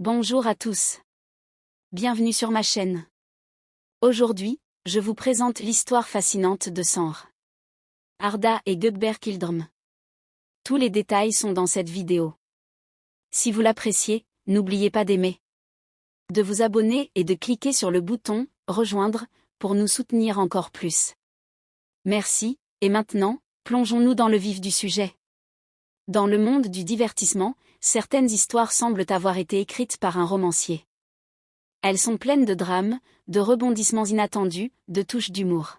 Bonjour à tous. Bienvenue sur ma chaîne. Aujourd'hui, je vous présente l'histoire fascinante de Sanr, Arda et Gökberk Yıldırım. Tous les détails sont dans cette vidéo. Si vous l'appréciez, n'oubliez pas d'aimer, de vous abonner et de cliquer sur le bouton « Rejoindre » pour nous soutenir encore plus. Merci, et maintenant, plongeons-nous dans le vif du sujet. Dans le monde du divertissement, certaines histoires semblent avoir été écrites par un romancier. Elles sont pleines de drames, de rebondissements inattendus, de touches d'humour.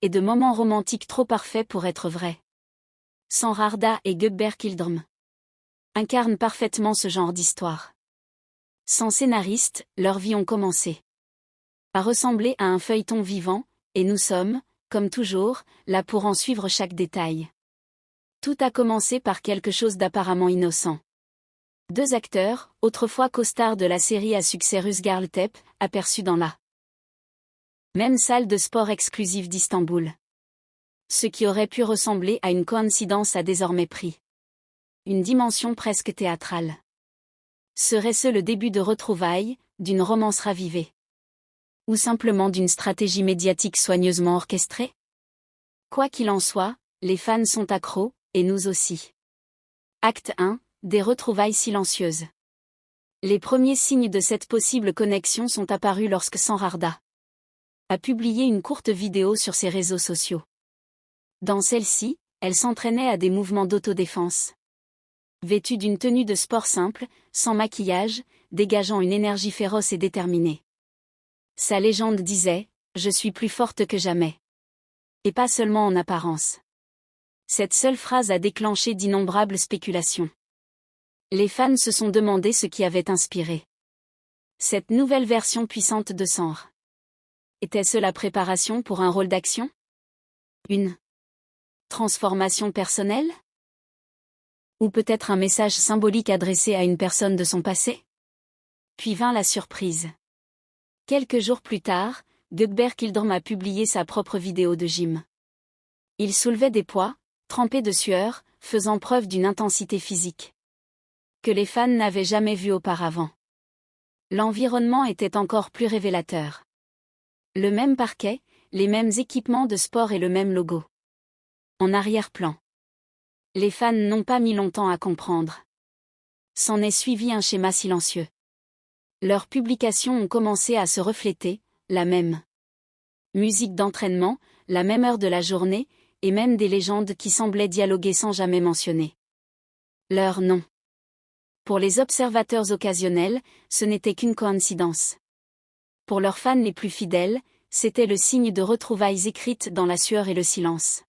Et de moments romantiques trop parfaits pour être vrais. Sanr Arda et Gökberk Yıldırım incarnent parfaitement ce genre d'histoire. Sans scénariste, leurs vies ont commencé à ressembler à un feuilleton vivant, et nous sommes, comme toujours, là pour en suivre chaque détail. Tout a commencé par quelque chose d'apparemment innocent. Deux acteurs, autrefois costards de la série à succès russe Gaziantep, aperçus dans la même salle de sport exclusive d'Istanbul. Ce qui aurait pu ressembler à une coïncidence a désormais pris une dimension presque théâtrale. Serait-ce le début de retrouvailles, d'une romance ravivée? Ou simplement d'une stratégie médiatique soigneusement orchestrée? Quoi qu'il en soit, les fans sont accros, et nous aussi. Acte 1, des retrouvailles silencieuses. Les premiers signes de cette possible connexion sont apparus lorsque Sanr Arda a publié une courte vidéo sur ses réseaux sociaux. Dans celle-ci, elle s'entraînait à des mouvements d'autodéfense. Vêtue d'une tenue de sport simple, sans maquillage, dégageant une énergie féroce et déterminée. Sa légende disait « Je suis plus forte que jamais ». Et pas seulement en apparence. Cette seule phrase a déclenché d'innombrables spéculations. Les fans se sont demandé ce qui avait inspiré cette nouvelle version puissante de Sanr. Était-ce la préparation pour un rôle d'action? Une transformation personnelle? Ou peut-être un message symbolique adressé à une personne de son passé? Puis vint la surprise. Quelques jours plus tard, Gökberk Yıldırım a publié sa propre vidéo de gym. Il soulevait des poids, trempé de sueur, faisant preuve d'une intensité physique que les fans n'avaient jamais vue auparavant. L'environnement était encore plus révélateur. Le même parquet, les mêmes équipements de sport et le même logo. En arrière-plan. Les fans n'ont pas mis longtemps à comprendre. S'en est suivi un schéma silencieux. Leurs publications ont commencé à se refléter, la même musique d'entraînement, la même heure de la journée, et même des légendes qui semblaient dialoguer sans jamais mentionner leur nom. Pour les observateurs occasionnels, ce n'était qu'une coïncidence. Pour leurs fans les plus fidèles, c'était le signe de retrouvailles écrites dans la sueur et le silence.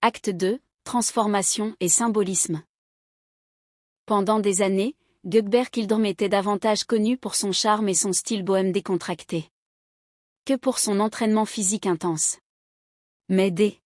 Acte 2, transformation et symbolisme. Pendant des années, Gökberk Yıldırım était davantage connu pour son charme et son style bohème décontracté que pour son entraînement physique intense. Mais dès